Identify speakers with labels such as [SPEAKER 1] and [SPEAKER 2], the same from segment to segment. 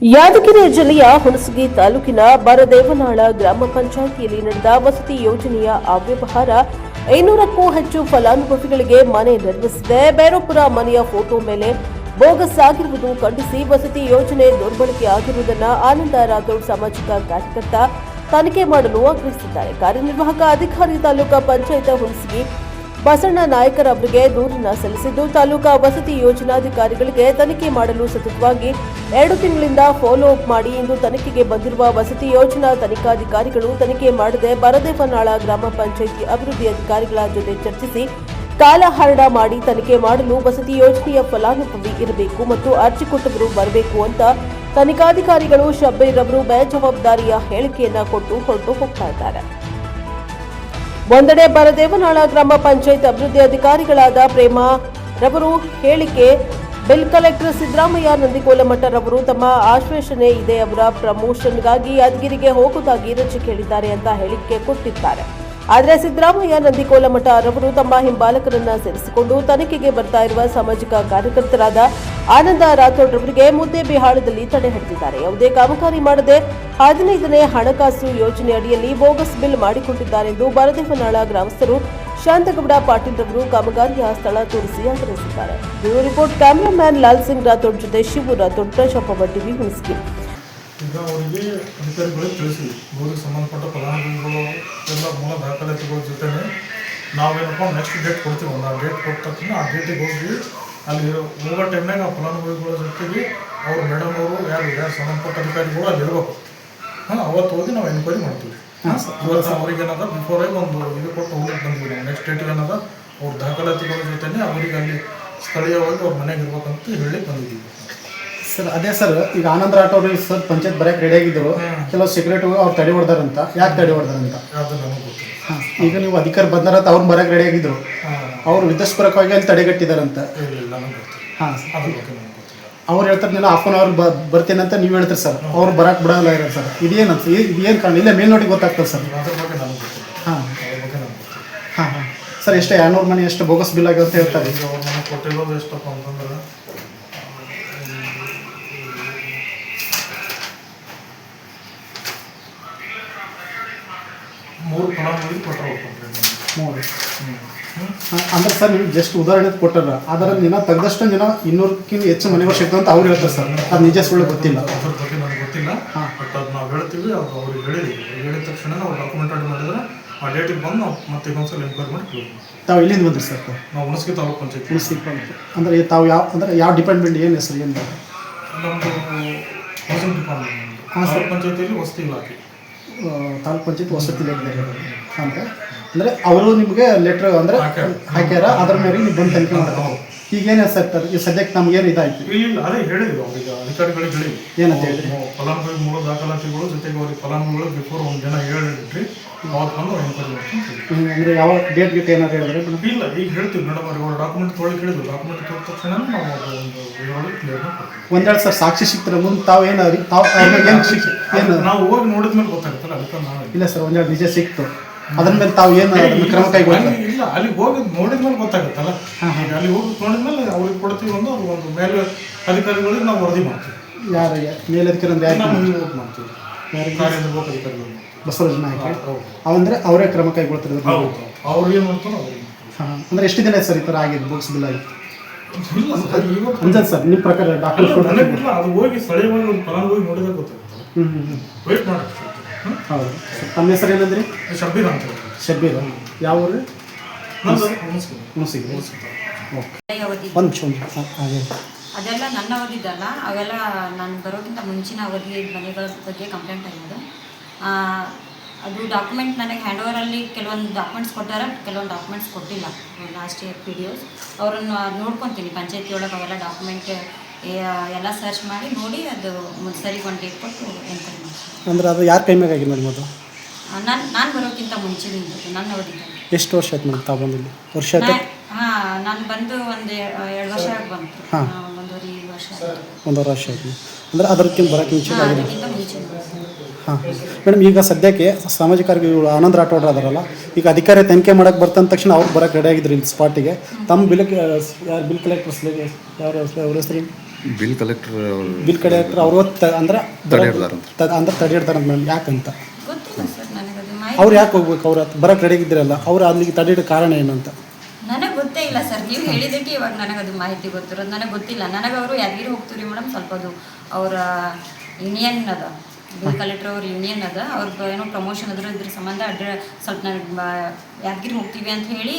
[SPEAKER 1] ಯಾದಗಿರಿ ಜಿಲ್ಲೆಯ ಹುಣಸಗಿ ತಾಲೂಕಿನ ಬರದೇವನಾಳ ಗ್ರಾಮ ಪಂಚಾಯಿತಿಯಲ್ಲಿ ನಡೆದ ವಸತಿ ಯೋಜನೆಯ ಅವ್ಯವಹಾರ 500ಕ್ಕೂ ಹೆಚ್ಚು ಫಲಾನುಭವಿಗಳಿಗೆ ಮನೆ ನಿರ್ಮಿಸಿದೆ. ಬೇರೊಬ್ಬರ ಮನೆಯ ಫೋಟೋ ಮೇಲೆ ಬೋಗಸ್ ಆಗಿರುವುದು ಖಂಡಿಸಿ ವಸತಿ ಯೋಜನೆ ದುರ್ಬಳಕೆ ಆಗಿರುವುದನ್ನು ಆನಂದ ರಾಥೋಡ್ ಸಾಮಾಜಿಕ ಕಾರ್ಯಕರ್ತ ತನಿಖೆ ಮಾಡಲು ಆಗ್ರಹಿಸಿದ್ದಾರೆ. ಕಾರ್ಯನಿರ್ವಾಹಕ ಅಧಿಕಾರಿ ತಾಲೂಕಾ ಪಂಚಾಯತ್ ಹುಣಸಗಿ ಬಸಣ್ಣ ನಾಯಕರ್ ಅವರಿಗೆ ದೂರನ್ನು ಸಲ್ಲಿಸಿದ್ದು, ತಾಲೂಕಾ ವಸತಿ ಯೋಜನಾಧಿಕಾರಿಗಳಿಗೆ ತನಿಖೆ ಮಾಡಲು ಸತತವಾಗಿ 2 ತಿಂಗಳಿಂದ ಫಾಲೋ ಅಪ್ ಮಾಡಿ ಇಂದು ತನಿಖೆಗೆ ಬಂದಿರುವ ವಸತಿ ಯೋಜನಾ ತನಿಖಾಧಿಕಾರಿಗಳು ತನಿಖೆ ಮಾಡದೆ ಬರದೇವನಾಳ ಗ್ರಾಮ ಪಂಚಾಯಿತಿ ಅಭಿವೃದ್ಧಿ ಅಧಿಕಾರಿಗಳ ಜೊತೆ ಚರ್ಚಿಸಿ ಕಾಲಹರಣ ಮಾಡಿ ತನಿಖೆ ಮಾಡಲು ವಸತಿ ಯೋಜನೆಯ ಫಲಾನುಭವಿ ಇರಬೇಕು ಮತ್ತು ಅರ್ಜಿ ಕೊಟ್ಟವರು ಬರಬೇಕು ಅಂತ ತನಿಖಾಧಿಕಾರಿಗಳು ಶಬ್ಬೀರ್ ಅವರು ಬೇಜವಾಬ್ದಾರಿಯ ಹೇಳಿಕೆಯನ್ನ ಕೊಟ್ಟು ಹೊರಟು ಹೋಗ್ತಾ ಇದ್ದಾರೆ. ಒಂದೆಡೆ ಬರದೇವನಾಳ ಗ್ರಾಮ ಪಂಚಾಯತ್ ಅಭಿವೃದ್ಧಿ ಅಧಿಕಾರಿಗಳಾದ ಪ್ರೇಮಾ ರವರು ಹೇಳಿಕೆ, ಬಿಲ್ ಕಲೆಕ್ಟರ್ ಸಿದ್ದರಾಮಯ್ಯ ನಂದಿಕೋಲಮಠ ರವರು ತಮ್ಮ ಆಶ್ವಾಸನೆ ಇದೆ, ಅವರ ಪ್ರಮೋಷನ್ಗಾಗಿ ಯಾದಗಿರಿಗೆ ಹೋಗುವುದಾಗಿ ರಜೆ ಕೇಳಿದ್ದಾರೆ ಅಂತ ಹೇಳಿಕೆ ಕೊಟ್ಟಿದ್ದಾರೆ. ಆದರೆ ಸಿದ್ದರಾಮಯ್ಯ ನಂದಿಕೋಲಮಠ ರವರು ತಮ್ಮ ಹಿಂಬಾಲಕರನ್ನ ಸೇರಿಸಿಕೊಂಡು ತನಿಖೆಗೆ ಬರ್ತಾ ಇರುವ ಸಾಮಾಜಿಕ ಕಾರ್ಯಕರ್ತರಾದ ಆನಂದ ರಾಥೋಡ್ ರವರಿಗೆ ಮುದ್ದೇಬಿಹಾಳದಲ್ಲಿ ತಡೆ ಹಿಡಿದಿದ್ದಾರೆ. ಯಾವುದೇ ಕಾಮಗಾರಿ ಮಾಡದೆ 15ನೇ ಹಣಕಾಸು ಯೋಜನೆ ಅಡಿಯಲ್ಲಿ ಬೋಗಸ್ ಬಿಲ್ ಮಾಡಿಕೊಂಡಿದ್ದಾರೆ ಎಂದು ಬರದೇವನಾಳ ಗ್ರಾಮಸ್ಥರು ಶಾಂತಗೌಡ ಪಾಟೀಲ್ ರವರು ಕಾಮಗಾರಿಯ ಸ್ಥಳ ತೋರಿಸಿ ಆಗ್ರಹಿಸಿದ್ದಾರೆ. Bureau report, cameraman Lal Singh Rathod ಜೊತೆ ಶಿವು ರಾಥೋಡ್, ಪ್ರಜಾಪ್ರಭ ಟಿವಿ, ಹುಣಸಗಿ.
[SPEAKER 2] ಈಗ ಅವರಿಗೆ ಅಧಿಕಾರಿಗಳಿಗೆ ತಿಳಿಸಿದ್ವಿ, ಬೋರಿಗೆ ಸಂಬಂಧಪಟ್ಟ ಫಲಾನುಭವಿಗಳು ಎಲ್ಲ ಮೂಲ ದಾಖಲಾತಿಗಳ ಜೊತೆ ನಾವೇನಪ್ಪ ನೆಕ್ಸ್ಟ್ ಡೇಟ್ ಕೊಡ್ತೀವಿ. ಒಂದು ಆ ಡೇಟ್ ಕೊಟ್ಟ ತಕ್ಷಣ ಆ ಡೇಟಿಗೆ ಹೋಗಿ ಅಲ್ಲಿ ಹೋಗೋ ಟೈಮ್ನಾಗ ಆ ಫಲಾನುಭವಿಗಳ ಜೊತೆಗೆ ಅವ್ರು ಮೇಡಮ್ ಅವರು ಯಾರು ಸಂಬಂಧಪಟ್ಟ ಅಧಿಕಾರಿಗಳು ಅಲ್ಲಿ ಇರಬೇಕು. ಅವತ್ತು ಹೋಗಿ ನಾವು ಎನ್ಕ್ವೈರಿ ಮಾಡ್ತೀವಿ. ಇವತ್ತು ಅವ್ರಿಗೆ ಏನದ ಬಿಫೋರೇ ಒಂದು ಇದು ಕೊಟ್ಟು ಹೋಗ್ಲಿಕ್ಕೆ ಬಂದಿವಿ. ನಾವು ನೆಕ್ಸ್ಟ್ ಡೇಟಿಗೆ ಏನದ ಅವ್ರ ದಾಖಲಾತಿಗಳ ಜೊತೆ ಅವರಿಗೆ ಅಲ್ಲಿ ಸ್ಥಳೀಯವಾಗಿ ಅವ್ರ ಮನೆಗೆ ಇರ್ಬೇಕಂತ ಹೇಳಿ ಬಂದಿದ್ದೀವಿ.
[SPEAKER 3] ಸರ್ ಅದೇ ಸರ್, ಈಗ ಆನಂದ್ ರಾಠೋಡ್ ಸರ್ ಪಂಚಾಯತ್ ಬರಕ್ಕೆ ರೆಡಿ ಆಗಿದ್ದರು, ಕೆಲವು ಸೆಕ್ರೆಟರಿ ಅವ್ರು ತಡೆ ಹೊಡೆದಾರಂತ. ಯಾಕೆ ತಡೆ ಹೊಡೆದಾರಂತ ಈಗ ನೀವು ಅಧಿಕಾರ ಬಂದಾರಂತ ಅವ್ರು ಬರಕ್ಕೆ ರೆಡಿ ಆಗಿದ್ರು, ಅವ್ರು ವಿಧ್ವಸ್ಪರಕವಾಗಿ ಅಲ್ಲಿ ತಡೆಗಟ್ಟಿದಾರಂತ. ಹಾಂ, ಅವ್ರು ಹೇಳ್ತಾರೆ ನಾನು ಹಾಫ್ ಆನ್ ಅವರ್ ಬರ್ತೀನಿ ಅಂತ ನೀವು ಹೇಳ್ತೀರಿ ಸರ್, ಅವ್ರು ಬರಕ್ಕೆ ಬಿಡಲ್ಲ ಇರೋದು ಸರ್. ಇದೇನಂತ ಇದೇನು ಕಾರಣ? ಇಲ್ಲ ಮೇಲ್ನೋಟಿಗೆ ಗೊತ್ತಾಗ್ತದೆ ಸರ್. ಹಾಂ ಹಾಂ ಹಾಂ ಸರ್, ಎಷ್ಟು 200 ಮನೆ ಎಷ್ಟು ಬೋಗಸ್ ಬಿಲ್ ಆಗಿದೆ ಅಂತ ಹೇಳ್ತಾರೆ.
[SPEAKER 2] ಕೊಟ್ಟಿರೋದು ಎಷ್ಟಪ್ಪ ಅಂತಂದ್ರೆ 3 ಫಲಾನುಭವಿ ಕೊಟ್ಟರು.
[SPEAKER 3] 3 ಅಂದ್ರೆ ಸರ್ ನೀವು ಜಸ್ಟ್ ಉದಾಹರಣೆ ಕೊಟ್ಟಾರ, ಅದರಲ್ಲಿ ದಿನ ತೆಗೆದಷ್ಟು ದಿನ 200ಕ್ಕಿಂತ ಹೆಚ್ಚು ಮನೆಗಳು ಸಿಗ್ತವೆ ಅಂತ ಅವ್ರು ಹೇಳ್ತಾರೆ ಸರ್. ಅದು ನಿಜ ಸುಳ್ಳು ಗೊತ್ತಿಲ್ಲ.
[SPEAKER 2] ಅದ್ರ ಬಗ್ಗೆ ನನಗೆ ಗೊತ್ತಿಲ್ಲ. ಬಟ್ ಅದು ನಾವು ಹೇಳ್ತೀವಿ, ಅದು ಅವ್ರಿಗೆ ಹೇಳಿದ ತಕ್ಷಣ ನಾವು ಡಾಕ್ಯುಮೆಂಟ್ ರೆಡಿ ಮಾಡಿದ್ರೆ ಆ ಡೇಟಿಗೆ ಬಂದು ನಾವು ಮತ್ತೆ ಇನ್ನೊಂದ್ಸಲ ಎನ್ಕ್ವೈರಿ ಮಾಡಿ ಕ್ಲೋಸ್ ಮಾಡ್ತೀವಿ.
[SPEAKER 3] ತಾವು ಎಲ್ಲಿಂದ ಬಂದ್ರಿ ಸರ್?
[SPEAKER 2] ನಾವು ಹುಣಸಗಿ ತಾಲೂಕು ಪಂಚಾಯತ್.
[SPEAKER 3] ಹುಣಸಗಿ ಅಂದರೆ ತಾವು ಯಾವ ಡಿಪಾರ್ಟ್ಮೆಂಟ್ ಏನು ಹೆಸರು ಏನು?
[SPEAKER 2] ನಮ್ಮದು ಹೌಸಿಂಗ್ ಡಿಪಾರ್ಟ್ಮೆಂಟ್. ತಾಲೂಕು ಪಂಚಾಯತಿಯಲ್ಲಿ ವಸತಿ ಇಲಾಖೆ.
[SPEAKER 3] ತಾಲೂಕು ಪಂಚಾಯತ್ ವಸತಿ ಇಲಾಖೆ ಅಂದರೆ ಅವರು ನಿಮಗೆ ಲೆಟ್ರ್ ಅಂದರೆ ಹಾಕ್ಯಾರ, ಅದ್ರ ಮೇಲೆ ನೀವು ಬಂದು ತನಿಖೆ ಮಾಡ್ತಾರೆ. ಈಗೇನು ಸರ್ ಈ ಸದ್ಯಕ್ಕೆ ನಮ್ಗೇನು ಇದಾಯ್ತು?
[SPEAKER 2] ಇಲ್ಲ, ಅದೇ ಹೇಳಿದ್ರು ಅವ್ರಿಗೆ, ಅಧಿಕಾರಿಗಳಿಗೆ ಹೇಳಿದ್ವಿ.
[SPEAKER 3] ಏನಂತ ಹೇಳಿದ್ರಿ?
[SPEAKER 2] ಫಲಾನುಭವಿ ಮೂಲ ದಾಖಲಾತಿಗಳು ಜೊತೆಗೆ ಅವ್ರಿಗೆ ಫಲಾನುಭವಿಗಳು ಬಿಫೋರ್ ಒಂದು ದಿನ ಹೇಳಿಟ್ರಿ, ಅವತ್ತು ಬಂದು ಎನ್ಕ್ವೈರಿ ಮಾಡ್ಕೊಂಡು.
[SPEAKER 3] ಅಂದರೆ ಯಾವ ಡೇಟ್ ಗೀಟ್ ಏನಾದ್ರು ಹೇಳಿದ್ರೆ?
[SPEAKER 2] ಇಲ್ಲ, ಈಗ ಹೇಳ್ತೀವಿ ಮೇಡಮ್ ಅವ್ರಿಗೆ. ಅವ್ರು ಡಾಕ್ಯುಮೆಂಟ್ ತೊಗೊಳ್ಳಿಕ್ಕೆ ಹೇಳಿದ್ರು, ಡಾಕ್ಯುಮೆಂಟ್ ತೊಗೊಂಡ ತಕ್ಷಣ ನಾವು ಒಂದು ವಿವರಗಳು ಕ್ಲಿಯರ್ ಮಾಡ್ತೀವಿ.
[SPEAKER 3] ಒಂದೆರಡು ಸರ್ ಸಾಕ್ಷಿ ಸಿಗ್ತಾರೆ ಮುಂದೆ ತಾವು ಏನು ಏನು
[SPEAKER 2] ನಾವು ಹೋಗಿ ನೋಡಿದ ಮೇಲೆ ಗೊತ್ತಾಗುತ್ತಲ್ಲ, ಅದಕ್ಕೆ ನಾವು.
[SPEAKER 3] ಇಲ್ಲ ಸರ್, ಒಂದೆರಡು ನಿಜ ಸಿಕ್ತು, ಅದ್ರ ಮೇಲೆ ತಾವು ಏನು ಕ್ರಮ ಕೈಗೊಳ್ಳಿ?
[SPEAKER 2] ಇಲ್ಲ, ಅಲ್ಲಿ ಹೋಗಿ ನೋಡಿದ ಮೇಲೆ ಗೊತ್ತಾಗುತ್ತಲ್ಲ. ಅಲ್ಲಿ ಹೋಗಿ ನೋಡಿದ ಮೇಲೆ ಅವ್ರಿಗೆ ಕೊಡ್ತೀವಿ, ಒಂದು ಮೇಲೆ ಅಧಿಕಾರಿಗಳಿಗೆ ನಾವು ವರದಿ ಮಾಡ್ತೀವಿ.
[SPEAKER 3] ಯಾರು ಮೇಲಧಿಕಾರಿ ಅಂದ್ರೆ ಯಾರು
[SPEAKER 2] ಮಾಡ್ತೀವಿ?
[SPEAKER 3] ಕಾರ್ಯನಿರ್ವಾಹಕ
[SPEAKER 2] ಅಧಿಕಾರಿಗಳು
[SPEAKER 3] ಬಸವರಾಜ ನಾಯಕ. ಅವಂದ್ರೆ ಅವರೇ ಕ್ರಮ ಕೈಗೊಳ್ತಿರೋದು.
[SPEAKER 2] ಅವ್ರು ಏನು ಮಾಡ್ತಾರೋ ಅವ್ರಿಗೆ.
[SPEAKER 3] ಹಾಂ, ಅಂದರೆ ಎಷ್ಟು ದಿನ ಸರ್ ಈ ಥರ ಆಗಿದ್ದು ಬೋಗಸ್ ಬಿಲ್ ಆಗಿತ್ತು? ಅಂಜಲ್ ಸರ್, ನಿಮ್ಮ ಪ್ರಕಾರ ಡಾಕ್ಯುಮೆಂಟ್
[SPEAKER 2] ಇಲ್ಲ, ಅದು ಹೋಗಿ ಸ್ಥಳೀಯವಾಗಿ ಒಂದು ಫಲಾನುಭವಿ ನೋಡಿದಾಗ ಗೊತ್ತಾಗುತ್ತೆ. ವೆಯ್ಟ್ ಮಾಡಿ.
[SPEAKER 3] ಹೌದು. ತಮ್ಮ ಹೆಸರು ಏನಂದ್ರಿ?
[SPEAKER 2] ಶಬ್ಬೀರ್ ಅಂತ.
[SPEAKER 3] ಶಬ್ಬೀರ್ ಯಾವ ಊರು? ಹುಣಸಗಿ. ಓಕೆ, ಒಂದು ನಿಮಿಷ. ಹಾಗೆ
[SPEAKER 4] ಅದೆಲ್ಲ ನನ್ನ ಅವಧಿದ್ದಲ್ಲ, ಅವೆಲ್ಲ ನಾನು ಬರೋಕ್ಕಿಂತ ಮುಂಚಿನ ಅವಧಿ ಮನೆಗಳ ಬಗ್ಗೆ ಕಂಪ್ಲೇಂಟ್ ಆಗಿದ್ದು. ಅದು ಡಾಕ್ಯುಮೆಂಟ್ ನನಗೆ ಹ್ಯಾಂಡ್ ಓವರಲ್ಲಿ ಕೆಲವೊಂದು ಡಾಕ್ಯುಮೆಂಟ್ಸ್ ಕೊಟ್ಟಾರ, ಕೆಲವೊಂದು ಡಾಕ್ಯುಮೆಂಟ್ಸ್ ಕೊಟ್ಟಿಲ್ಲ. ಲಾಸ್ಟ್ ಇಯರ್ PDOs ಅವರನ್ನು ನೋಡ್ಕೊತೀನಿ ಪಂಚಾಯತಿ ಒಳಗೆ. ಅವೆಲ್ಲ ಡಾಕ್ಯುಮೆಂಟ್ ಎಲ್ಲ ಸರ್ಚ್ ಮಾಡಿ ನೋಡಿ ಅದು ಸರಿ ಒಂದು ಡೇಟ್ ಕೊಟ್ಟು ಎನ್ಕ್ವೈರಿ ಮಾಡ್ತೀನಿ.
[SPEAKER 3] ಅಂದ್ರೆ ಅದು ಯಾರ ಕೈ ಮ್ಯಾಗ ಆಗಿದೆ ಮೇಡಮ್? ಅದು
[SPEAKER 4] ನಾನು ಬರೋಕ್ಕಿಂತ ಮುಂಚಿನ ನನ್ನ ಅವಧಿದ್ದ.
[SPEAKER 3] ಎಷ್ಟು ವರ್ಷ ಆಯ್ತು ಮೇಡಮ್ ತಾವು ಬಂದಿಲ್ಲ? ವರ್ಷ ಆಯ್ತು?
[SPEAKER 4] ಹಾಂ, ನಾನು ಬಂದು ಒಂದು 2 ವರ್ಷ ಆಗಿ ಬಂತು.
[SPEAKER 3] ಹಾಂ,
[SPEAKER 4] 1.5 ವರ್ಷ.
[SPEAKER 3] 1.5 ವರ್ಷ ಆಯ್ತು. ಅಂದರೆ ಅದಕ್ಕಿಂತ ಬರೋಕ್ಕೆ ಮುಂಚೆ ಆಗಿದೆ. ಹಾಂ ಮೇಡಮ್, ಈಗ ಸದ್ಯಕ್ಕೆ ಸಾಮಾಜಿಕ ಕಾರ್ಯಗಳು ಆನಂದ್ ರಾಠೋಡ್ ಅದಾರಲ್ಲ, ಈಗ ಅಧಿಕಾರಿ ತನಿಖೆ ಮಾಡೋಕ್ಕೆ ಬರ್ತಂದ ತಕ್ಷಣ ಅವ್ರು ಬರೋಕ್ಕೆ ರೆಡಿ ಆಗಿದ್ರು ಇಲ್ಲಿ ಸ್ಪಾಟಿಗೆ. ತಮ್ಮ ಬಿಲ್ ಕಲೆಕ್ಟರ್ಸ್ ಯಾರು ಅವ್ರ ಹೆಸರು?
[SPEAKER 5] ಬಿಲ್ ಕಲೆಕ್ಟರ್
[SPEAKER 3] ಅವರು ಅಂದ್ರೆ ತಡೆ ಇಡ್ತಾರಂತ ಮೇಡಮ್. ಯಾಕಂತ
[SPEAKER 4] ಗೊತ್ತಿಲ್ಲ ಸರ್ ನನಗದು ಮಾಹಿತಿ.
[SPEAKER 3] ಅವ್ರು ಯಾಕೆ ಹೋಗ್ಬೇಕು? ಅವ್ರು ಬರೋಕ್ಕೆ ರೆಡಿ ಇದ್ದಿರಲ್ಲ, ಅವ್ರು ಅಲ್ಲಿಗೆ ತಡೆ ಇಡೋ ಕಾರಣ ಏನಂತ
[SPEAKER 4] ನನಗೆ ಗೊತ್ತೇ ಇಲ್ಲ ಸರ್. ನೀವು ಹೇಳಿದ್ದಕ್ಕೆ ಇವಾಗ ನನಗದು ಮಾಹಿತಿ ಗೊತ್ತಿರೋದು. ನನಗೆ ಗೊತ್ತಿಲ್ಲ. ನನಗೆ ಅವರು ಯಾದಗಿರಿ ಹೋಗ್ತೀವಿ ಮೇಡಮ್, ಸ್ವಲ್ಪ ಅದು ಅವರ ಯೂನಿಯನ್ ಅದ, ಬಿಲ್ ಕಲೆಕ್ಟರ್ ಅವ್ರ ಯೂನಿಯನ್ ಅದ, ಅವ್ರದ್ದು ಏನೋ ಪ್ರಮೋಷನ್ ಇದ್ರ ಸಂಬಂಧ ಸ್ವಲ್ಪ ನನಗೆ ಯಾದಗಿರಿ ಹೋಗ್ತೀವಿ ಅಂತ ಹೇಳಿ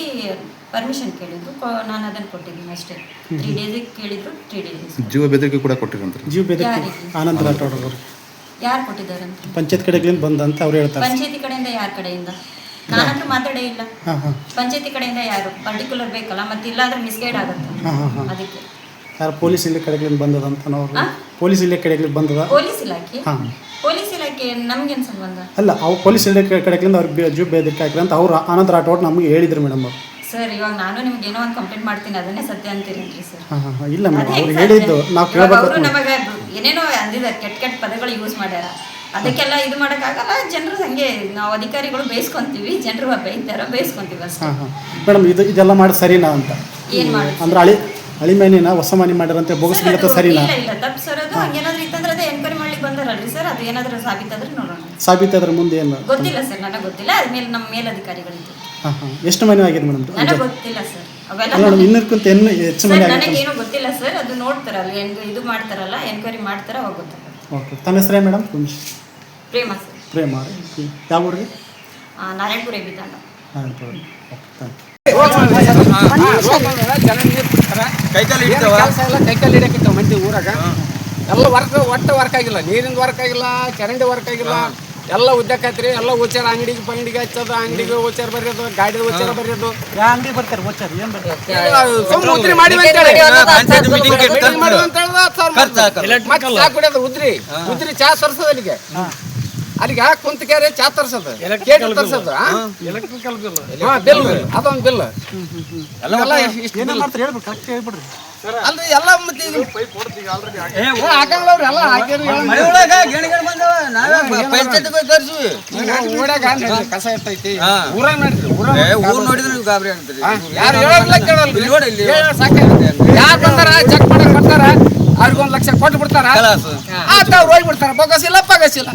[SPEAKER 4] ಪರ್ಮಿಷನ್ ಕೇಳಿದ್ದು. ನಾನು ಅದನ್ನು ಕೊಟ್ಟಿದ್ದೀನಿ ಅಷ್ಟೇ. 3 ಡೇಸಿಗೆ ಕೇಳಿದ್ರು, 3 ಡೇಸ್.
[SPEAKER 5] ಜೀವ ಬೆದರಿಕೆ ಕೂಡ ಕೊಟ್ಟಿರಂತಾರೆ.
[SPEAKER 3] ಜೀವ ಬೆದರಿಕೆ ಆನಂದ್ ರಾಠೋಡ್ ಅವರು
[SPEAKER 4] ಯಾರು ಕೊಟ್ಟಿದ್ದಾರಂತ?
[SPEAKER 3] ಪಂಚಾಯತ್ ಕಡೆಗಳಿಂದ ಬಂದಂತ ಅವ್ರು ಹೇಳ್ತಾರೆ.
[SPEAKER 4] ಪಂಚಾಯತಿ ಕಡೆಯಿಂದ ಯಾರ ಕಡೆಯಿಂದ? ನಾನಂತೂ ಮಾತಾಡೇ ಇಲ್ಲ. ಪಂಚಾಯತಿ ಕಡೆಯಿಂದ ಯಾರು ಪರ್ಟಿಕ್ಯುಲರ್ ಬೇಕಲ್ಲ, ಮತ್ತೆ ಇಲ್ಲಾಂದ್ರೆ ಮಿಸ್ಗೈಡ್ ಆಗುತ್ತೆ. ಅದಕ್ಕೆ
[SPEAKER 3] ಯಾರು ಪೊಲೀಸ್ ಇಲಾಖೆ ಕಡೆಗಳಿಂದ ಬಂದದಂತ ನಾವು ಪೊಲೀಸ್ ಇಲಾಖೆ ಕಡೆಗಳಿಂದ ಬಂದದ.
[SPEAKER 4] ಪೊಲೀಸ್ ಇಲಾಖೆ ಪೊಲೀಸ್ ಇಲಾಖೆ ನಮ್ಗೇನು ಸಂಬಂಧ?
[SPEAKER 3] ಅಲ್ಲ, ಅವ್ರು ಪೊಲೀಸ್ ಇಲಾಖೆ ಕಡೆಗಳಿಂದ ಅವ್ರಿಗೆ ಜೀವ ಬೆದರಿಕೆ ಹಾಕಿರ ಅಂತ ಅವ್ರು ಆನಂದ್ ರಾಠೋಡ್ ನಮಗೆ ಹೇಳಿದ್ರು ಮೇಡಮ್ ಅವರು.
[SPEAKER 4] ಸರ್ ಇವಾಗ ನಾನು ನಿಮ್ಗೆ ಏನೋ ಒಂದು ಕಂಪ್ಲೇಂಟ್ ಮಾಡ್ತೀನಿ, ಅದನ್ನೇ ಸತ್ಯ ಅಂತೀರೇನ್ರಿ ಸರ್?
[SPEAKER 3] ಇಲ್ಲ ಮೇಡಮ್, ಅವ್ರು ಹೇಳಿದ್ದು ನಾವು ಕೇಳಬೇಕು.
[SPEAKER 4] ಅವರು ನಮಗೆ ಏನೇನೋ ಅಂದಿದ್ದಾರೆ, ಕೆಟ್ಟ ಪದಗಳು ಯೂಸ್ ಮಾಡ್ಯಾರ. ಅದಕ್ಕೆಲ್ಲ ಇದು ಮಾಡೋಕ್ಕಾಗಲ್ಲ. ಜನರು ಹಂಗೆ, ನಾವು ಅಧಿಕಾರಿಗಳು ಬೇಯಿಸ್ಕೊಂತೀವಿ, ಜನರು ಬೇಯಿಸ್ಕೊಂತೀವಿ ಅಷ್ಟೇ.
[SPEAKER 3] ಮೇಡಮ್ ಇದೆಲ್ಲ ಮಾಡಿ ಸರಿನಾ ಅಂತ?
[SPEAKER 4] ಏನು ಮಾಡಿ
[SPEAKER 3] ಅಂದ್ರೆ ಅಳಿಮೇನಿನ ಹೊಸ ಮನೆ ಮಾಡ್ಯಾರಂತೆ ಬೋಗಸ್ ಬಿಡತ್ತ ಸರಿನಾ?
[SPEAKER 4] ಇಲ್ಲ ತಪ್ಪು ಸರ್. ಅದು ಹಂಗೇನಾದ್ರು ಇತ್ತಂದ್ರೆ ಅದೇ ಎನ್ಕ್ವೈರಿ ಮಾಡ್ಲಿಕ್ಕೆ ಬಂದಾರಲ್ರಿ ಸರ್. ಅದು ಏನಾದರೂ ಸಾಬೀತಾದ್ರೆ ನೋಡೋಣ.
[SPEAKER 3] ಸಾಬೀತಾದ್ರೆ ಮುಂದೆ ಏನು
[SPEAKER 4] ಗೊತ್ತಿಲ್ಲ ಸರ್, ನನಗೆ ಗೊತ್ತಿಲ್ಲ. ಅದ್ಮೇಲೆ ನಮ್ಮ ಮೇಲಧಿಕಾರಿಗಳಿದ್ದು.
[SPEAKER 3] ಎಷ್ಟು ಮನೆ ಆಗಿದೆ ಮೇಡಮ್?
[SPEAKER 4] ನನಗೆ ಗೊತ್ತಿಲ್ಲ ಸರ್. ಅವೆಲ್ಲ
[SPEAKER 3] ಇನ್ನರ್ಕಿಂತ ಹೆಚ್ಚು ಮನೆ ಆಗಿದೆ.
[SPEAKER 4] ನನಗೇನು ಗೊತ್ತಿಲ್ಲ ಸರ್. ಅದು ನೋಡ್ತಾರಲ್ಲ, ಇದು ಮಾಡ್ತಾರಲ್ಲ, ಎನ್ಕ್ವೈರಿ ಮಾಡ್ತಾರ, ಅವಾಗ ಗೊತ್ತಾಗುತ್ತೆ.
[SPEAKER 3] ಓಕೆ, ತಮ್ಮ ಹೆಸರೇ ಮೇಡಮ್?
[SPEAKER 4] ಪ್ರೇಮ ಸರ್.
[SPEAKER 3] ಪ್ರೇಮ ಯಾವ ಊರಿಗೆ?
[SPEAKER 4] ನಾರಾಯಣಪುರ ಬಿದ್ದಾಂಡ.
[SPEAKER 3] ನಾರಾಯಣಪುರ. Okay, thank you.
[SPEAKER 6] ಕೈಕಾಲು ಹಿಡಿಯಕ್ಕಿತ್ತಾವ ಮಂದಿ ಊರಾಗ. ಎಲ್ಲ ಒಟ್ಟು ವರ್ಕ್ ಆಗಿಲ್ಲ. ನೀರಿಂದ ವರ್ಕ್ ಆಗಿಲ್ಲ, ಚರಂಡಿ ವರ್ಕ್ ಆಗಿಲ್ಲ. ಎಲ್ಲ ಉದ್ದಕ್ಕೈತ್ರಿ. ಎಲ್ಲ ಓಚಾರ ಅಂಗಡಿಗೆ ಹಚ್ಚೋದು, ಅಂಗಡಿಗೆ ಓಚಾರ ಬರೆಯೋದು, ಗಾಡಿ ಓಚಾರ ಬರೆಯೋದು.
[SPEAKER 3] ಯಾವ ಅಂಗಡಿ ಬರ್ತಾರೆ ಓಚಾರ? ಏನು ಬರ್ತಾರೆ?
[SPEAKER 6] ಉದ್ರಿ ಮಾಡಿ ಉದ್ರಿ ಚಾ ತರ್ಸೋದು ಅಲ್ಲಿಗೆ ಕುಂತ ಕೇರಿ ಚಾ ತರ್ಸೋದು, ಕೇಟಲ್ ತರ್ಸೋದು,
[SPEAKER 3] ಎಲೆಕ್ಟ್ರಿಕಲ್ ಬಿಲ್,
[SPEAKER 6] ಬಿಲ್ ಅದೊಂದು ಬಿಲ್.
[SPEAKER 3] ಏನೇನು ಮಾಡ್ತಾರೆ ಹೇಳ್ಬೇಕು, ಕರೆಕ್ಟ್ ಹೇಳ್ಬಿಡ್ರಿ.
[SPEAKER 6] ಅಲ್ರಿ ಎಲ್ಲ ಮತ್ತೆ ಹಾಕಂಗ್ಲವ್ರಿ ಎಲ್ಲ ಹಾಕಿರಿ. ಊರಾಗ ಕಸ ಇರ್ತೈತಿ, ಊರಾಗ ನೋಡಿದ್ರಿ, ಊರ್ ನೋಡಿದ್ರಿ ಗಾಬರಿ ಅಂತೀರಿ. ಯಾರು ಹೇಳಲ್ಲ ಕೇಳಲ್ರಿ. ಯಾರು ಬಂದಾರ ಚೆಕ್ ಮಾಡಕ್ ಬರ್ತಾರ, ಅವ್ರಿಗೆ 1 ಲಕ್ಷ ಕೊಟ್ಟು ಬಿಡ್ತಾರ, ಆತ ಅವ್ರು ಹೋಗ್ಬಿಡ್ತಾರ. ಬೊಗಸಿಲ್ಲ ಪಗಸಿಲ್ಲ.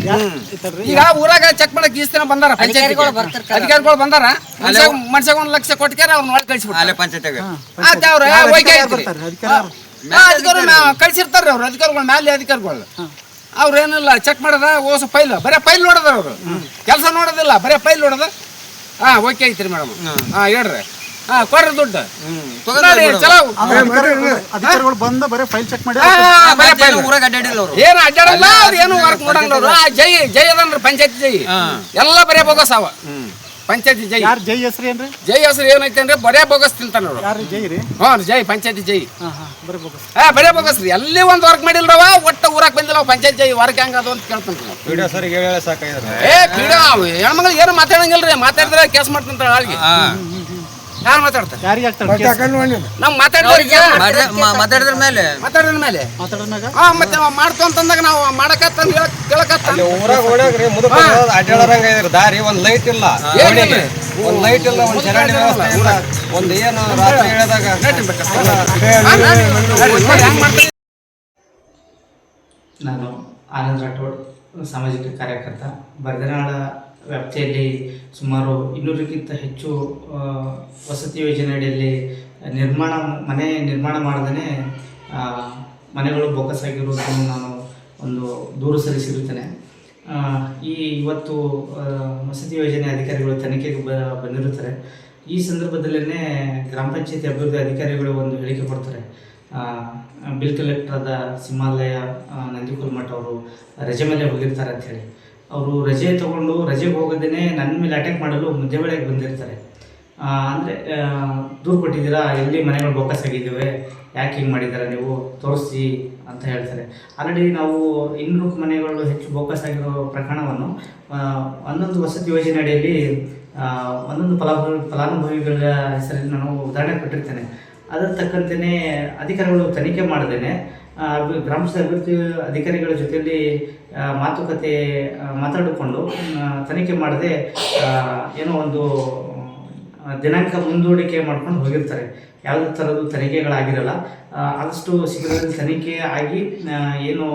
[SPEAKER 6] ಈಗ ಊರಾಗ ಚೆಕ್ ಮಾಡಕ್ ಈಸ್ ದಿನ ಬಂದಾರ ಅಧಿಕಾರಿಗಳು ಬಂದಾರ, ಮನುಷ್ಯಾಗ 1 ಲಕ್ಷ ಕೊಟ್ಟಾರ, ಅವ್ರನ್ನ ಒಳಗೆ ಕಳಿಸ್ಬಿಡ್ತಾರೆ ಪಂಚಾಯತ್ಗೆ. ಆತ ಅವ್ರ ಅಧಿಕಾರಿ ಕಳ್ಸಿರ್ತಾರ್ರಿ. ಅವ್ರು ಅಧಿಕಾರಿಗಳು ಮ್ಯಾಲೆ ಅಧಿಕಾರಿಗಳು ಅವ್ರು ಏನಿಲ್ಲ ಚೆಕ್ ಮಾಡದ ಓಸ ಫೈಲ್, ಬರೀ ಫೈಲ್ ನೋಡದ. ಅವ್ರು ಕೆಲಸ ನೋಡೋದಿಲ್ಲ, ಬರೀ ಫೈಲ್ ನೋಡದ. ಓಕೆ ಐತ್ರಿ ಮೇಡಮ್, ಹೇಳ್ರಿ, ಕೊಡ್ರಿ ದುಡ್ಡು.
[SPEAKER 3] ಅಧಿಕಾರಿಗಳು ಬಂದ ಬರೀ ಫೈಲ್ ಚೆಕ್ ಮಾಡಿ
[SPEAKER 6] ಏನು ಅಡ್ಡಾಡಲ್ಲ, ಅವ್ರು ಏನು ವರ್ಕ್ ಮಾಡಂಗಿಲ್ಲ. ಅವ್ರು ಜೈ ಅದನ್ರಿ ಪಂಚಾಯತಿ ಜೈ, ಎಲ್ಲ ಬರೇ ಬೋಗಸ್ ಅವ. ಪಂಚಾಯತಿ ಜೈ
[SPEAKER 3] ಯಾರು ಜೈ ಹೆಸರು ಏನ್ರಿ?
[SPEAKER 6] ಜೈ ಹೆಸರು ಏನೈತೆ ಅಂದ್ರೆ ಬರೇ ಬೋಗಸ್ ತಿಂತಾನ.
[SPEAKER 3] ಯಾರು ಜೈ ರೀ?
[SPEAKER 6] ಜೈ ಪಂಚಾಯತಿ ಜೈ
[SPEAKER 3] ಬರೀ ಬೋಗಸ್.
[SPEAKER 6] ಬರೇ ಬೋಗಸ್ ರೀ. ಎಲ್ಲಿ ಒಂದು ವರ್ಕ್ ಮಾಡಿಲ್ರವ, ಒಟ್ಟ ಊರಾಕ್ ಬಂದಿಲ್ಲ. ಪಂಚಾಯತ್ ಜೈ ವರ್ಕ್ ಹೆಂಗ ಅದು ಅಂತ ಕೇಳ್ತಾನ. ಹೆಣ್ಮಗಳು ಏನು ಮಾತಾಡಂಗಿಲ್ರಿ. ಮಾತಾಡಿದ್ರೆ ಕೇಸ್ ಮಾಡ್ತಂತ ಆಳ್ಗೆ. ಯಾರು ಮಾತಾಡ್ತಾರೆ?
[SPEAKER 3] ಯಾರಿಗೆ ಆಗ್ತಾರೆ?
[SPEAKER 6] ನಾವು ಮಾತಾಡಿದ್ರೆ
[SPEAKER 7] ಮಾತಾಡಿದ್ರ ಮೇಲೆ
[SPEAKER 6] ಮತ್ತೆ ಮಾಡ್ತು ಅಂತಂದಾಗ ನಾವು ಮಾಡಕತ್ತಂದ್ ಕೇಳಕತ್ತ.
[SPEAKER 7] ದಾರಿ ಒಂದ್ ಲೈಟ್ ಇಲ್ಲ, ಒಂದ್ ಲೈಟ್ ಇಲ್ಲ, ಒಂದ್ ಚರಂಡಿ ವ್ಯವಸ್ಥೆ ಇಲ್ಲ, ಒಂದ್ ಏನು ರಾತ್ರಿ ಹೇಳಿದಾಗ
[SPEAKER 8] ನಾನು ಆನಂದ್ ರಾಠೋಡ್, ಸಾಮಾಜಿಕ ಕಾರ್ಯಕರ್ತ. ಬರದನಾಳ ವ್ಯಾಪ್ತಿಯಲ್ಲಿ ಸುಮಾರು 200ಕ್ಕಿಂತ ಹೆಚ್ಚು ವಸತಿ ಯೋಜನೆ ಅಡಿಯಲ್ಲಿ ಮನೆ ನಿರ್ಮಾಣ ಮಾಡದೇ ಮನೆಗಳು ಬೊಕ್ಕಸಾಗಿರುವುದನ್ನು ನಾನು ಒಂದು ದೂರು ಸಲ್ಲಿಸಿರುತ್ತೇನೆ. ಇವತ್ತು ವಸತಿ ಯೋಜನೆ ಅಧಿಕಾರಿಗಳು ತನಿಖೆಗೆ ಬಂದಿರುತ್ತಾರೆ. ಈ ಸಂದರ್ಭದಲ್ಲೇ ಗ್ರಾಮ ಪಂಚಾಯತಿ ಅಭಿವೃದ್ಧಿ ಅಧಿಕಾರಿಗಳು ಒಂದು ಹೇಳಿಕೆ ಕೊಡ್ತಾರೆ. ಬಿಲ್ ಕಲೆಕ್ಟರಾದ ಸಿಂಹಾಲಯ ನಂದಿಕುಲ್ಮಠ ಅವರು ರಜೆ ಮೇಲೆ ಹೋಗಿರ್ತಾರೆ ಅಂಥೇಳಿ. ಅವರು ರಜೆ ತೊಗೊಂಡು ರಜೆಗೆ ಹೋಗೋದೇ ನನ್ನ ಮೇಲೆ ಅಟ್ಯಾಕ್ ಮಾಡಲು ಮಧ್ಯ ವೇಳೆಗೆ ಬಂದಿರ್ತಾರೆ. ಅಂದರೆ ದೂರು ಕೊಟ್ಟಿದ್ದೀರಾ, ಎಲ್ಲಿ ಮನೆಗಳು ಬೊಕ್ಕಸಾಗಿದ್ದಾವೆ, ಯಾಕೆ ಹಿಂಗೆ ಮಾಡಿದ್ದಾರೆ ನೀವು ತೋರಿಸಿ ಅಂತ ಹೇಳ್ತಾರೆ. ಆಲ್ರೆಡಿ ನಾವು 200 ಮನೆಗಳು ಹೆಚ್ಚು ಬೊಕ್ಕಸಾಗಿರೋ ಪ್ರಕರಣವನ್ನು ಒಂದೊಂದು ವಸತಿ ಯೋಜನೆ ಅಡಿಯಲ್ಲಿ ಒಂದೊಂದು ಫಲಾನುಭವಿಗಳ ಹೆಸರಲ್ಲಿ ನಾನು ಉದಾಹರಣೆ ಕೊಟ್ಟಿರ್ತೇನೆ. ಅದರ ತಕ್ಕಂತೆಯೇ ಅಧಿಕಾರಿಗಳು ತನಿಖೆ ಮಾಡದೇನೆ ಗ್ರಾಮ ಅಭಿವೃದ್ಧಿ ಅಧಿಕಾರಿಗಳ ಜೊತೆಯಲ್ಲಿ ಮಾತಾಡಿಕೊಂಡು ತನಿಖೆ ಮಾಡದೆ ಏನೋ ಒಂದು ದಿನಾಂಕ ಮುಂದೂಡಿಕೆ ಮಾಡ್ಕೊಂಡು ಹೋಗಿರ್ತಾರೆ. ಯಾವುದೇ ಥರದ್ದು ತನಿಖೆಗಳಾಗಿರಲ್ಲ. ಆದಷ್ಟು ಶೀಘ್ರದಲ್ಲಿ ತನಿಖೆ ಆಗಿ ಏನು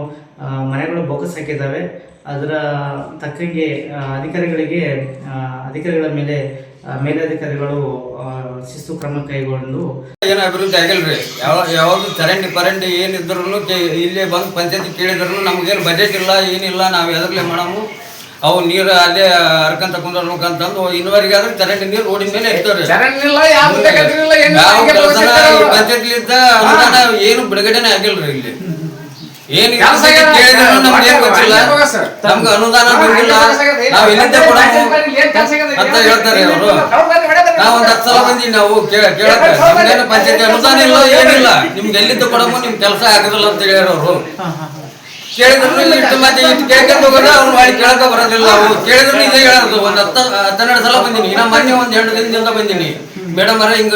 [SPEAKER 8] ಮನೆಗಳು ಬೊಕ್ಕಸ್ ಹಾಕಿದ್ದಾವೆ ಅದರ ತಕ್ಕಂಗೆ ಅಧಿಕಾರಿಗಳ ಮೇಲೆ ಮೇಲಧಿಕಾರಿಗಳು ಶಿಸ್ತು ಕ್ರಮ ಕೈಗೊಂಡು
[SPEAKER 6] ಏನು ಅಭಿವೃದ್ಧಿ ಆಗಿಲ್ರಿ. ಯಾವುದು ಚರಂಡಿ ಏನಿದ್ರು ಇಲ್ಲೇ ಬಂದು ಪಂಚಾಯತಿ ಕೇಳಿದ್ರು ನಮಗೇನು ಬಜೆಟ್ ಇಲ್ಲ ಏನಿಲ್ಲ, ನಾವು ಎದರ್ಲೆ ಮಾಡಮು ಅವು ನೀರು ಅಲ್ಲೇ ಹರ್ಕಂತ ಕುಂದ್ರಬೇಕಂತಂದು ಇನ್ನುವರೆಗೆ ಆದ್ರೆ ಚರಂಡಿ ನೀರು ರೋಡಿನ ಮೇಲೆ ಇರ್ತಾವ್ರಿ. ಪಂಚಾಯತ್ಲಿದ್ದ ಅನುದಾನ ಏನು ಬಿಡುಗಡೆನೆ ಆಗಿಲ್ರಿ. ಇಲ್ಲಿ ಏನು ಕೇಳಿದ್ರು ನಮ್ಗೆ ಏನ್ ಗೊತ್ತಿಲ್ಲ, ನಮ್ಗೆ ಅನುದಾನ ಬಂದಿಲ್ಲ, ನಾವ್ ಎಲ್ಲಿಂದ ಕೊಡೋದು ಅಂತ ಹೇಳ್ತಾರೆ ಅವರು. ನಾವ್ ಒಂದ್ 10 ಸಲ ಬಂದಿವಿ ನಾವು ಕೇಳಕ್ಕೆ, ನಮ್ಗೇನು ಪಂಚಾಯತಿ ಅನುದಾನ ಇಲ್ಲ ಏನಿಲ್ಲ, ನಿಮ್ಗೆ ಎಲ್ಲಿಂದ ಕೊಡಮು ನಿಮ್ ಕೆಲಸ ಆಗುದಿಲ್ಲ ಅಂತ ಹೇಳಿರೋರು. ಕೇಳಿದ್ರು ಇಟ್ಟು ಮತ್ತೆ ಇಟ್ಟು ಕೇಳ್ಕೊಂಡು ಹೋಗೋದು ಅವ್ರು ಮಾಡಿ ಕೇಳಕ ಬರೋದಿಲ್ಲ. ಅವ್ರು ಕೇಳಿದ್ರು ಇದೇ ಹೇಳೋದು. ಒಂದ್ 10-12 ಸಲ ಬಂದಿನಿ. ಇನ್ನ ಮೊನ್ನೆ ಒಂದ್ 2 ದಿನದಿಂದ ಬಂದಿನಿ. ಮೇಡಮ್ ಅವರ ಹಿಂಗ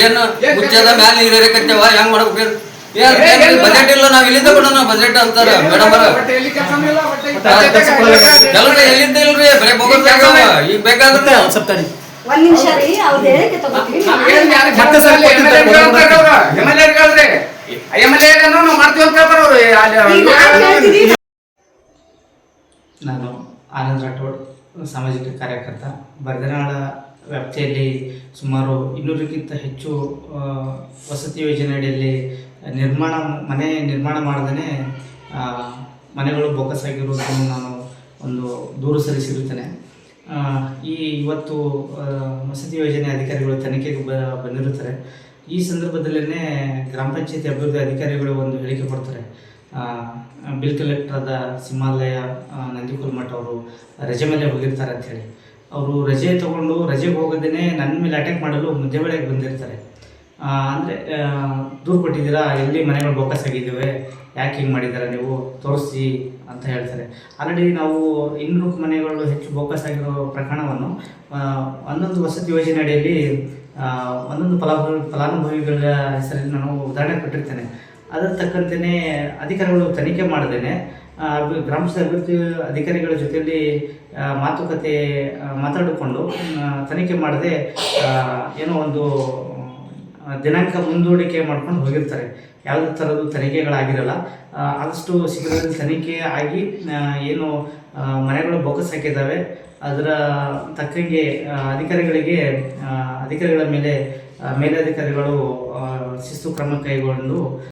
[SPEAKER 6] ಏನು ಮುಚ್ಚದ ಮ್ಯಾಲ ನೀರು ಕತ್ತೇವ ಹೆಂಗ್ ಮಾಡ್ಬೇಕು, ಬಜೆಟ್ ಇಲ್ಲ, ನಾವ್ ಇಲ್ಲಿಂದ ಕೊಡೋಣ ಬಜೆಟ್ ಅಂತಾರ ಮೇಡಮ್ ಅವರ. ಕೆಲವ್ರ ಎಲ್ಲಿಂದ ಇಲ್ರಿ, ಬರೀ ಬೋಗಸ್ ಈಗ ಬೇಕಾದ್ರೆ
[SPEAKER 9] ಒಂದ್ ನಿಮಿಷ ರೀ, ಅವ್ರು ಹೇಳಿಕೆ ತಗೋತೀವಿ.
[SPEAKER 8] ನಾನು ಆನಂದ್ ರಾಠೋಡ್, ಸಾಮಾಜಿಕ ಕಾರ್ಯಕರ್ತ. ಬರ್ದನಾಳ ವ್ಯಾಪ್ತಿಯಲ್ಲಿ ಸುಮಾರು 200ಕ್ಕಿಂತ ಹೆಚ್ಚು ವಸತಿ ಯೋಜನೆ ಅಡಿಯಲ್ಲಿ ಮನೆ ನಿರ್ಮಾಣ ಮಾಡದೇ ಮನೆಗಳು ಬೊಕ್ಕಸಾಗಿರುವುದನ್ನು ನಾನು ಒಂದು ದೂರು ಸಲ್ಲಿಸಿರುತ್ತೇನೆ. ಇವತ್ತು ವಸತಿ ಯೋಜನೆ ಅಧಿಕಾರಿಗಳು ತನಿಖೆಗೆ ಬಂದಿರುತ್ತಾರೆ. ಈ ಸಂದರ್ಭದಲ್ಲೇ ಗ್ರಾಮ ಪಂಚಾಯತಿ ಅಭಿವೃದ್ಧಿ ಅಧಿಕಾರಿಗಳು ಒಂದು ಹೇಳಿಕೆ ಕೊಡ್ತಾರೆ. ಬಿಲ್ ಕಲೆಕ್ಟರ್ ಆದ ಸಿಂಹಾಲಯ ನಂದಿಕುಲ್ಮಠ್ ಅವರು ರಜೆ ಮೇಲೆ ಹೋಗಿರ್ತಾರೆ ಅಂಥೇಳಿ. ಅವರು ರಜೆಗೆ ಹೋಗೋದೇ ನನ್ನ ಮೇಲೆ ಅಟ್ಯಾಕ್ ಮಾಡಲು ಮುದ್ದೆಬೇಳೆಗೆ ಬಂದಿರ್ತಾರೆ. ಅಂದರೆ ದೂರು ಕೊಟ್ಟಿದ್ದೀರಾ, ಎಲ್ಲಿ ಮನೆಗಳು ಬೊಕ್ಕಸಾಗಿದ್ದಾವೆ, ಯಾಕೆ ಹಿಂಗೆ ಮಾಡಿದ್ದಾರೆ ನೀವು ತೋರಿಸಿ ಅಂತ ಹೇಳ್ತಾರೆ. ಆಲ್ರೆಡಿ ನಾವು 200 ಮನೆಗಳು ಹೆಚ್ಚು ಬೊಕ್ಕಸಾಗಿರೋ ಪ್ರಕರಣವನ್ನು ಒಂದೊಂದು ವಸತಿ ಯೋಜನೆ ಅಡಿಯಲ್ಲಿ ಒಂದೊಂದು ಫಲಾನುಭವಿಗಳ ಹೆಸರಲ್ಲಿ ನಾನು ಉದಾಹರಣೆ ಕೊಟ್ಟಿರ್ತೇನೆ. ಅದರ ತಕ್ಕಂತೆಯೇ ಅಧಿಕಾರಿಗಳು ತನಿಖೆ ಮಾಡದೇನೆ ಗ್ರಾಮ ಅಭಿವೃದ್ಧಿ ಅಧಿಕಾರಿಗಳ ಜೊತೆಯಲ್ಲಿ ಮಾತಾಡಿಕೊಂಡು ತನಿಖೆ ಮಾಡದೆ ಏನೋ ಒಂದು ದಿನಾಂಕ ಮುಂದೂಡಿಕೆ ಮಾಡ್ಕೊಂಡು ಹೋಗಿರ್ತಾರೆ. ಯಾವುದೇ ಥರದ್ದು ತನಿಖೆಗಳಾಗಿರಲ್ಲ. ಆದಷ್ಟು ಶೀಘ್ರದಲ್ಲಿ ತನಿಖೆ ಆಗಿ ಏನು ಮನೆಗಳು ಬೊಕ್ಕಸ್ ಹಾಕಿದ್ದಾವೆ ಅದರ ತಕ್ಕಂಗೆ ಅಧಿಕಾರಿಗಳ ಮೇಲೆ ಮೇಲಧಿಕಾರಿಗಳು ಶಿಸ್ತು ಕ್ರಮ ಕೈಗೊಂಡು